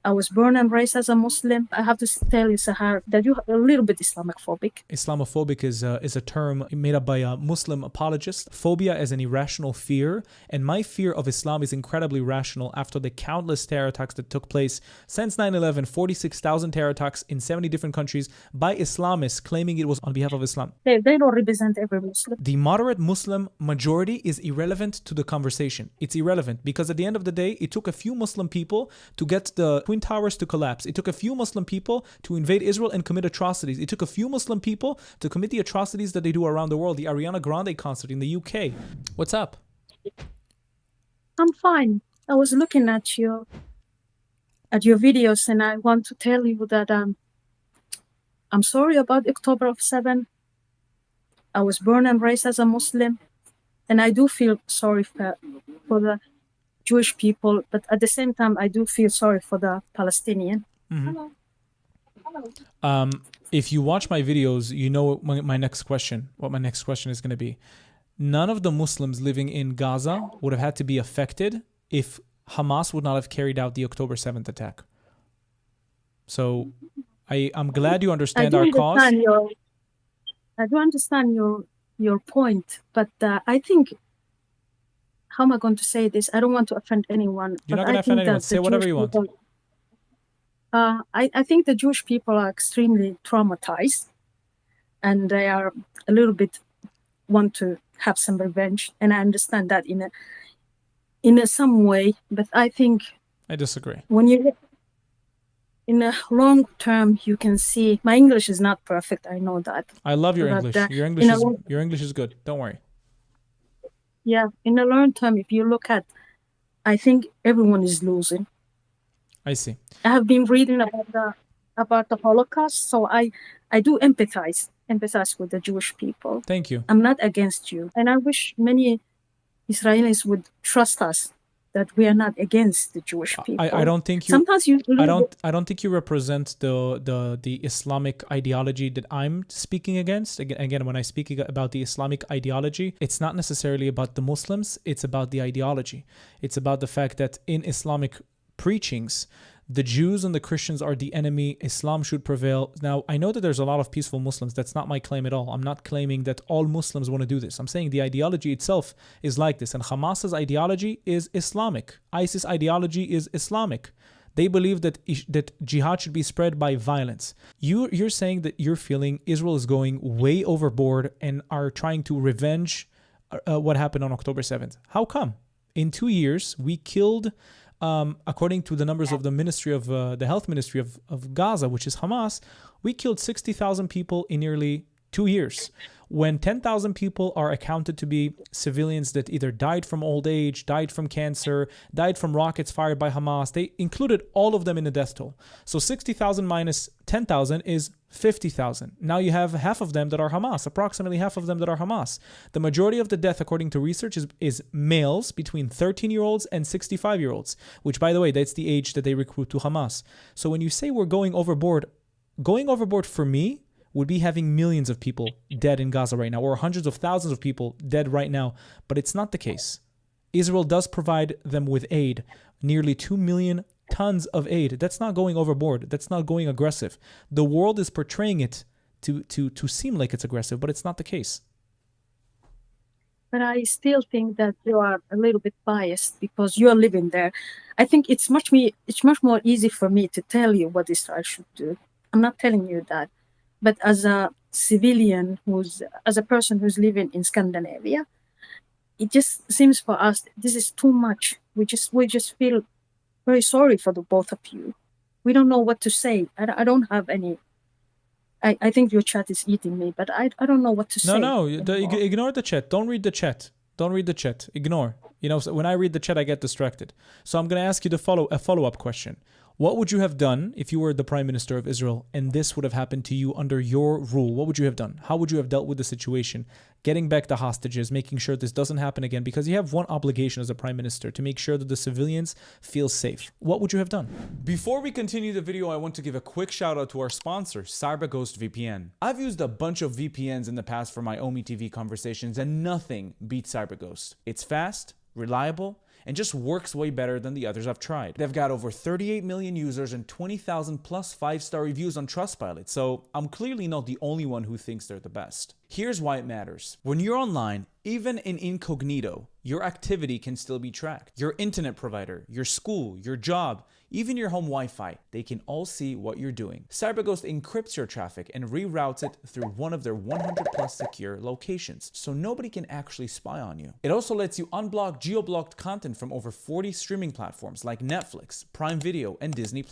I was born and raised as a Muslim. I have to tell you, Sahar, that you're a little bit Islamophobic. Islamophobic is a term made up by a Muslim apologist. Phobia is an irrational fear, and my fear of Islam is incredibly rational after the countless terror attacks that took place since 9/11, 46,000 terror attacks in 70 different countries by Islamists claiming it was on behalf of Islam. They don't represent every Muslim. The moderate Muslim majority is irrelevant to the conversation. It's irrelevant because at the end of the day, it took a few Muslim people to get the Twin Towers to collapse. It took a few Muslim people to invade Israel and commit atrocities. It took a few Muslim people to commit the atrocities that they do around the world. The Ariana Grande concert in the UK. What's up? I'm fine. I was looking at your videos, and I want to tell you that I'm sorry about October of 7. I was born and raised as a Muslim, and I do feel sorry for the Jewish people, but at the same time, I do feel sorry for the Palestinian. Mm-hmm. If you watch my videos, you know what my next question is going to be. None of the Muslims living in Gaza would have had to be affected if Hamas would not have carried out the October 7th attack. So I'm glad you understand our cause. I do understand your point, but I think, how am I going to say this? I don't want to offend anyone. You're not going to offend anyone. Say whatever you want. I think the Jewish people are extremely traumatized, and they are a little bit want to have some revenge, and I understand that in some way. But I think I disagree. When you in a long term, you can see my English is not perfect. I know that. I love your English. Your English is good. Don't worry. Yeah, in the long term, if you look at, I think everyone is losing. I see. I have been reading about the Holocaust, so I do empathize with the Jewish people. Thank you. I'm not against you, and I wish many Israelis would trust us that we are not against the Jewish people. I don't think you. Sometimes you. I don't think you represent the Islamic ideology that I'm speaking against. Again, when I speak about the Islamic ideology, it's not necessarily about the Muslims. It's about the ideology. It's about the fact that in Islamic preachings, the Jews and the Christians are the enemy. Islam should prevail. Now, I know that there's a lot of peaceful Muslims. That's not my claim at all. I'm not claiming that all Muslims want to do this. I'm saying the ideology itself is like this. And Hamas's ideology is Islamic. ISIS ideology is Islamic. They believe that jihad should be spread by violence. You're saying that you're feeling Israel is going way overboard and are trying to revenge what happened on October 7th. How come? In 2 years, we killed... according to the numbers of the Ministry of the Health Ministry of Gaza, which is Hamas, we killed 60,000 people in nearly 2 years. When 10,000 people are accounted to be civilians that either died from old age, died from cancer, died from rockets fired by Hamas, they included all of them in the death toll. So 60,000 minus 10,000 is 50,000. Now you have half of them that are Hamas, approximately half of them that are Hamas. The majority of the death, according to research, is males between 13-year-olds and 65-year-olds, which, by the way, that's the age that they recruit to Hamas. So when you say we're going overboard for me would be having millions of people dead in Gaza right now, or hundreds of thousands of people dead right now. But it's not the case. Israel does provide them with aid, nearly 2 million tons of aid. That's not going overboard. That's not going aggressive. The world is portraying it to seem like it's aggressive, but it's not the case. But I still think that you are a little bit biased because you are living there. I think it's much more easy for me to tell you what Israel should do. I'm not telling you that. But as a civilian, as a person who's living in Scandinavia, it just seems for us this is too much. We just feel very sorry for the both of you. We don't know what to say. I don't have any. I think your chat is eating me, but I don't know what to say. No, ignore the chat. Don't read the chat. Don't read the chat. Ignore. So when I read the chat, I get distracted. So I'm going to ask you a follow-up question. What would you have done if you were the Prime Minister of Israel and this would have happened to you under your rule? What would you have done? How would you have dealt with the situation? Getting back the hostages, making sure this doesn't happen again, because you have one obligation as a Prime Minister to make sure that the civilians feel safe. What would you have done? Before we continue the video, I want to give a quick shout out to our sponsor, CyberGhost VPN. I've used a bunch of VPNs in the past for my OMI TV conversations and nothing beats CyberGhost. It's fast, reliable, and just works way better than the others I've tried. They've got over 38 million users and 20,000 plus 5-star reviews on Trustpilot, so I'm clearly not the only one who thinks they're the best. Here's why it matters. When you're online, even in incognito, your activity can still be tracked. Your internet provider, your school, your job, even your home Wi-Fi, they can all see what you're doing. CyberGhost encrypts your traffic and reroutes it through one of their 100 plus secure locations, so nobody can actually spy on you. It also lets you unblock geo-blocked content from over 40 streaming platforms like Netflix, Prime Video, and Disney+.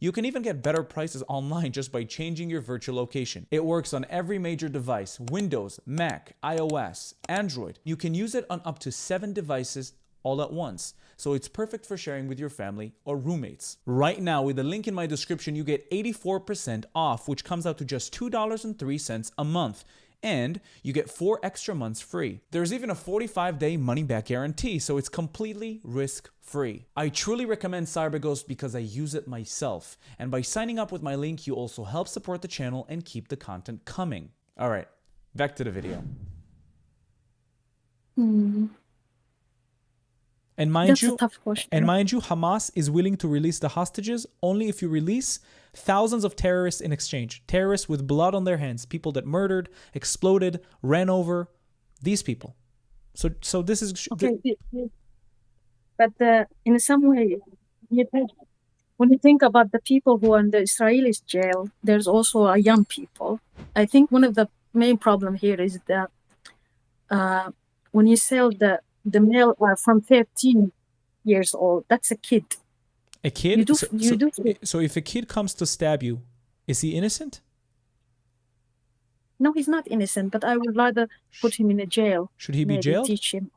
You can even get better prices online just by changing your virtual location. It works on every major device: Windows, Mac, iOS, Android. You can use it on up to 7 devices all at once, so it's perfect for sharing with your family or roommates. Right now, with the link in my description, you get 84% off, which comes out to just $2.03 a month, and you get 4 extra months free. There's even a 45-day money-back guarantee, so it's completely risk-free. I truly recommend CyberGhost because I use it myself, and by signing up with my link, you also help support the channel and keep the content coming. All right, back to the video. And mind That's you, a tough question. and mind you, Hamas is willing to release the hostages only if you release thousands of terrorists in exchange. Terrorists with blood on their hands, people that murdered, exploded, ran over, these people. So this is Okay, but in some way, when you think about the people who are in the Israeli jail, there's also a young people. I think one of the main problem here is that when you sell the male from 13 years old, that's a kid. a kid. You do, So if a kid comes to stab you, is he innocent? No, he's not innocent, but I would rather put him in a jail. Should he be maybe jailed? Teach him.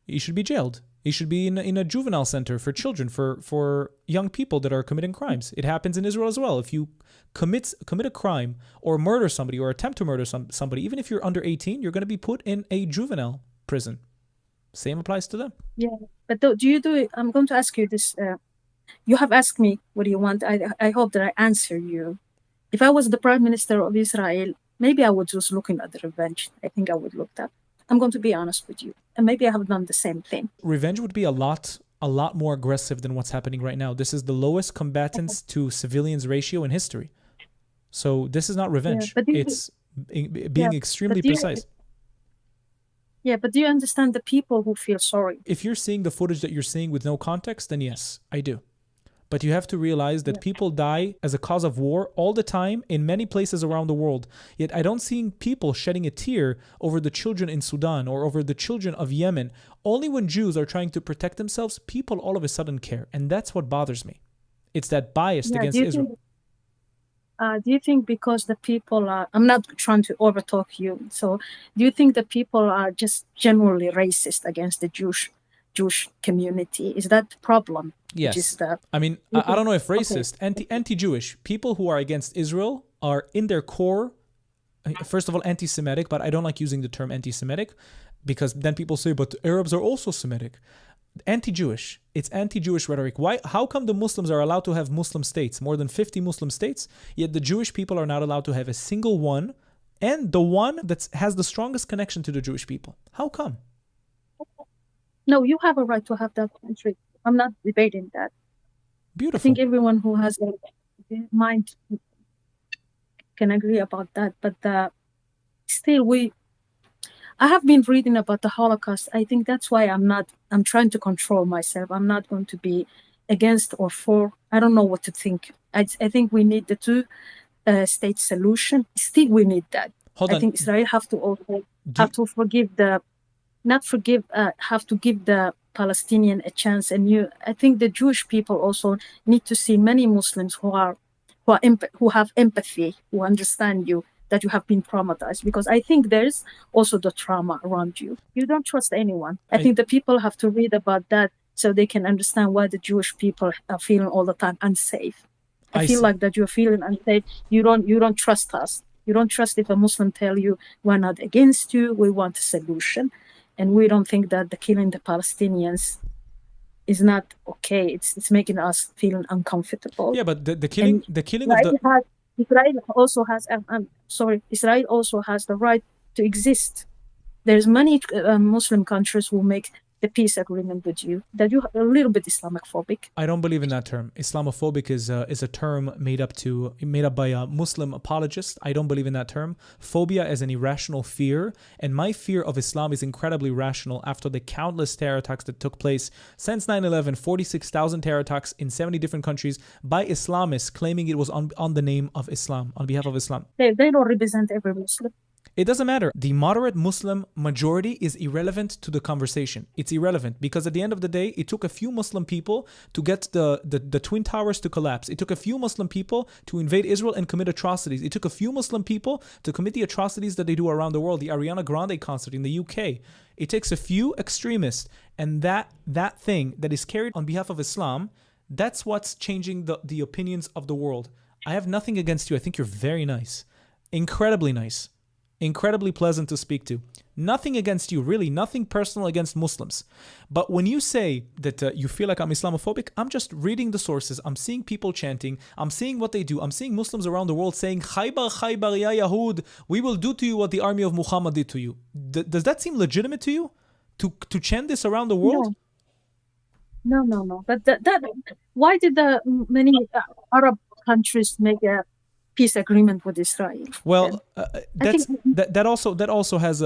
He should be jailed. He should be in a juvenile center for children, for young people that are committing crimes. It happens in Israel as well. If you commit a crime or murder somebody or attempt to murder somebody, even if you're under 18, you're going to be put in a juvenile prison. Same applies to them. Yeah, but do you do it? I'm going to ask you this. You have asked me what do you want. I hope that I answer you. If I was the prime minister of Israel, maybe I would just looking at the revenge. I think I would look that. I'm going to be honest with you, and maybe I have done the same thing. Revenge would be a lot more aggressive than what's happening right now. This is the lowest combatants to civilians ratio in history. So this is not revenge. Yeah, It's being extremely precise. Yeah, but do you understand the people who feel sorry? If you're seeing the footage that you're seeing with no context, then yes, I do. But you have to realize that people die as a cause of war all the time in many places around the world. Yet I don't see people shedding a tear over the children in Sudan or over the children of Yemen. Only when Jews are trying to protect themselves, people all of a sudden care. And that's what bothers me. It's that bias against Israel. Do you think because the people are, I'm not trying to overtalk you, so do you think the people are just generally racist against the Jewish community? Is that the problem? Yes. I mean, I don't know if racist, anti-Jewish. People who are against Israel are in their core, first of all, anti-Semitic, but I don't like using the term anti-Semitic because then people say, but Arabs are also Semitic. Anti-Jewish. It's anti-Jewish rhetoric. Why? How come the Muslims are allowed to have Muslim states, more than 50 Muslim states, yet the Jewish people are not allowed to have a single one, and the one that has the strongest connection to the Jewish people? How come? No, you have a right to have that country. I'm not debating that. Beautiful. I think everyone who has a mind can agree about that. But still, I have been reading about the Holocaust. I think that's why I'm trying to control myself. I'm not going to be against or for. I don't know what to think. I think we need the two-state solution. Still, we need that. I think Israel have to also have to forgive have to give the Palestinian a chance. And I think the Jewish people also need to see many Muslims who have empathy, who understand you, that you have been traumatized, because I think there's also the trauma around you. You don't trust anyone. I think the people have to read about that so they can understand why the Jewish people are feeling all the time unsafe. I feel like that you're feeling unsafe. You don't trust us. You don't trust if a Muslim tell you we're not against you, we want a solution. And we don't think that the killing the Palestinians is not okay. It's making us feeling uncomfortable. Yeah, but the killing Israel also has. Israel also has the right to exist. There's many Muslim countries who make the peace agreement with you, that you're a little bit Islamophobic. I don't believe in that term. Islamophobic is a term made up by a Muslim apologist. I don't believe in that term. Phobia is an irrational fear, and my fear of Islam is incredibly rational after the countless terror attacks that took place since 9/11, 46,000 terror attacks in 70 different countries by Islamists claiming it was on the name of Islam, on behalf of Islam. They don't represent every Muslim. It doesn't matter. The moderate Muslim majority is irrelevant to the conversation. It's irrelevant because at the end of the day, it took a few Muslim people to get the Twin Towers to collapse. It took a few Muslim people to invade Israel and commit atrocities. It took a few Muslim people to commit the atrocities that they do around the world. The Ariana Grande concert in the UK. It takes a few extremists, and that thing that is carried on behalf of Islam, that's what's changing the opinions of the world. I have nothing against you. I think you're very nice. Incredibly nice. Incredibly pleasant to speak to. Nothing against you, really, nothing personal against Muslims. But when you say that you feel like I'm Islamophobic, I'm just reading the sources. I'm seeing people chanting. I'm seeing what they do. I'm seeing Muslims around the world saying, Khaybar, Khaybar, ya Yahud, we will do to you what the army of Muhammad did to you. Does that seem legitimate to you? To chant this around the world? No. But that why did the many Arab countries make a peace agreement with Israel? Well, that also has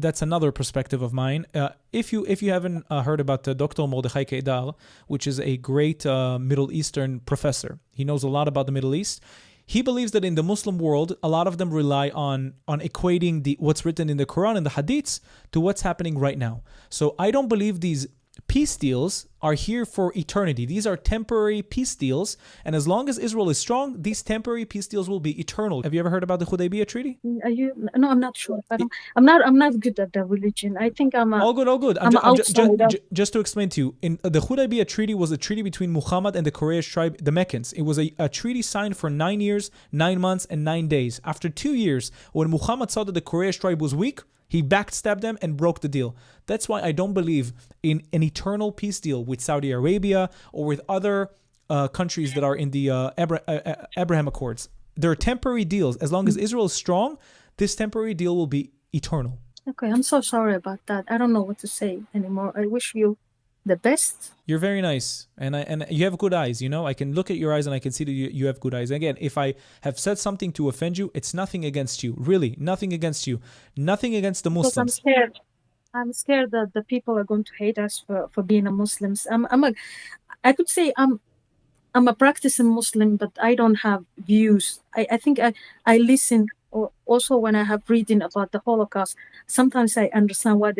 that's another perspective of mine. If you haven't heard about Dr. Mordechai Kedar, which is a great Middle Eastern professor, he knows a lot about the Middle East. He believes that in the Muslim world, a lot of them rely on equating what's written in the Quran and the Hadiths to what's happening right now. So I don't believe these peace deals are here for eternity. These are temporary peace deals, and as long as Israel is strong, these temporary peace deals will be eternal. Have you ever heard about the Hudaybiyah Treaty? No, I'm not sure. I'm not good at the religion. I think I'm all good. Just to explain to you, the Hudaybiyah Treaty was a treaty between Muhammad and the Quraysh tribe, the Meccans. It was a treaty signed for 9 years, 9 months, and 9 days. After 2 years, when Muhammad saw that the Quraysh tribe was weak, he backstabbed them and broke the deal. That's why I don't believe in an eternal peace deal with Saudi Arabia or with other countries that are in the Abraham Accords. They're temporary deals. As long as Israel is strong, this temporary deal will be eternal. Okay, I'm so sorry about that. I don't know what to say anymore. I wish you the best. You're very nice, and you have good eyes. You know, I can look at your eyes and I can see that you have good eyes. Again, if I have said something to offend you, it's nothing against you. Really, nothing against you. Nothing against the Muslims. I'm scared. I'm scared that the people are going to hate us for being a Muslims. I could say I'm a practicing Muslim, but I don't have views. I think I listen. Or also when I have reading about the Holocaust, sometimes I understand why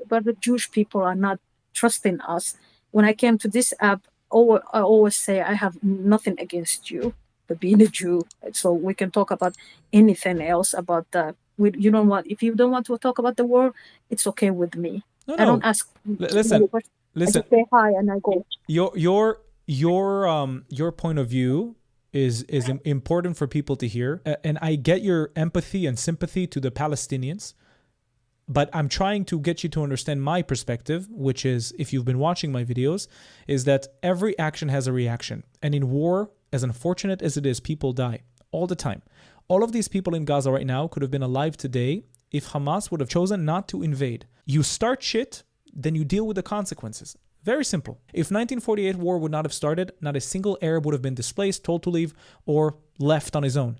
but the Jewish people are not trusting us. When I came to this app, I always say I have nothing against you for being a Jew. So we can talk about anything else about that. If you don't want to talk about the war, it's okay with me. No. I don't ask. Listen. I just say hi and I go. Your point of view is important for people to hear, and I get your empathy and sympathy to the Palestinians. But I'm trying to get you to understand my perspective, which is, if you've been watching my videos, is that every action has a reaction. And in war, as unfortunate as it is, people die all the time. All of these people in Gaza right now could have been alive today if Hamas would have chosen not to invade. You start shit, then you deal with the consequences. Very simple. If 1948 war would not have started, not a single Arab would have been displaced, told to leave, or left on his own.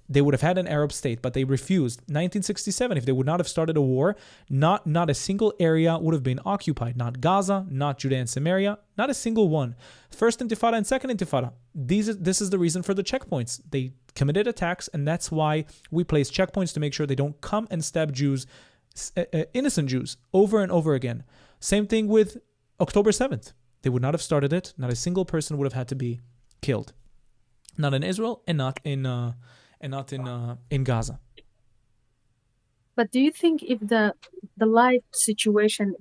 They would have had an Arab state, but they refused. 1967, if they would not have started a war, not a single area would have been occupied. Not Gaza, not Judea and Samaria, not a single one. First Intifada and Second Intifada. This is the reason for the checkpoints. They committed attacks, and that's why we place checkpoints to make sure they don't come and stab Jews, innocent Jews, over and over again. Same thing with October 7th. They would not have started it. Not a single person would have had to be killed. Not in Israel and not in Gaza. But do you think if the life situation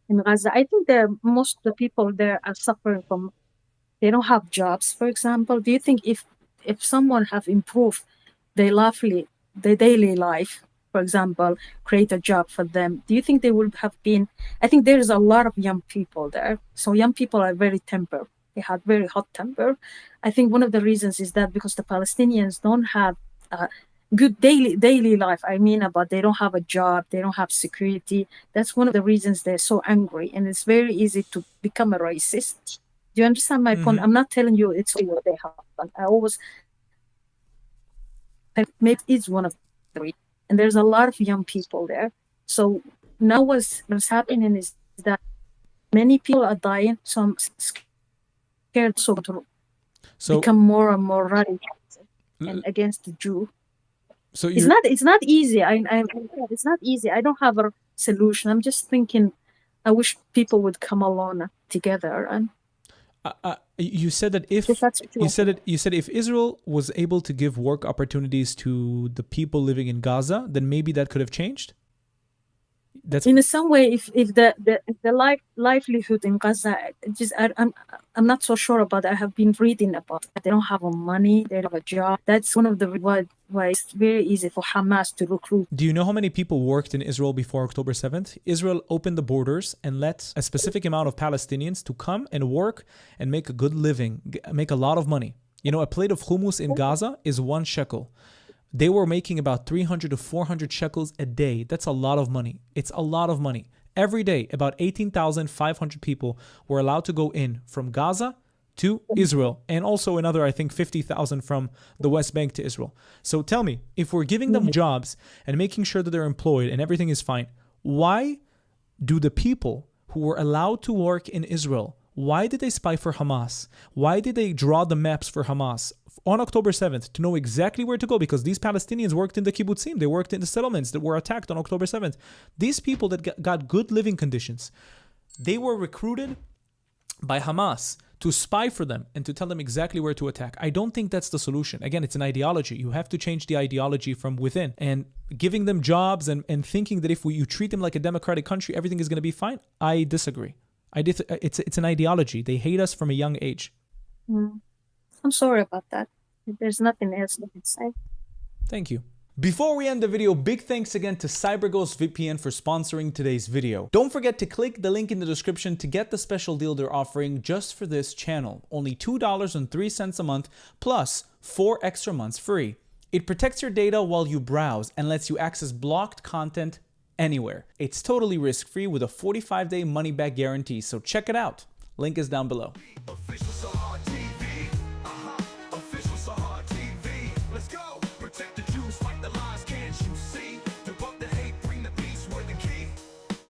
in Gaza, I think most of the people there are suffering from, they don't have jobs, for example. Do you think if someone have improved their daily life, for example, create a job for them, do you think they would have been, I think there is a lot of young people there. So young people are very tempered. They had very hot temper. I think one of the reasons is that because the Palestinians don't have good daily life. I mean, about they don't have a job, they don't have security. That's one of the reasons they're so angry, and it's very easy to become a racist. Do you understand my point? I'm not telling you it's all what they have. I always, maybe it's one of the reasons. And there's a lot of young people there. So now what's happening is that many people are dying. So I'm scared to So become more and more radical and against the Jew. so It's not easy. It's not easy. I don't have a solution. I'm just thinking I wish people would come along together. And you said that if that's what you said if Israel was able to give work opportunities to the people living in Gaza, then maybe that could have changed. That's in some way, if the livelihood in Gaza, I'm not so sure about it. I have been reading about it. They don't have money, they don't have a job. That's one of the why it's very easy for Hamas to recruit. Do you know how many people worked in Israel before October 7th? Israel opened the borders and let a specific amount of Palestinians to come and work and make a good living, make a lot of money. You know, a plate of hummus in Gaza is 1 shekel. They were making about 300 to 400 shekels a day. That's a lot of money. It's a lot of money. Every day, about 18,500 people were allowed to go in from Gaza to Israel, and also another, I think, 50,000 from the West Bank to Israel. So tell me, if we're giving them jobs and making sure that they're employed and everything is fine, why do the people who were allowed to work in Israel, why did they spy for Hamas? Why did they draw the maps for Hamas on October 7th to know exactly where to go? Because these Palestinians worked in the kibbutzim, they worked in the settlements that were attacked on October 7th. These people that got good living conditions, they were recruited by Hamas to spy for them and to tell them exactly where to attack. I don't think that's the solution. Again, it's an ideology. You have to change the ideology from within. And giving them jobs and thinking that if you treat them like a democratic country, everything is going to be fine, I disagree. It's an ideology. They hate us from a young age. I'm sorry about that. There's nothing else I can say. Thank you. Before we end the video, big thanks again to CyberGhost VPN for sponsoring today's video. Don't forget to click the link in the description to get the special deal they're offering just for this channel. Only $2.03 a month plus 4 extra months free. It protects your data while you browse and lets you access blocked content anywhere. It's totally risk-free with a 45-day money-back guarantee, so check it out. Link is down below.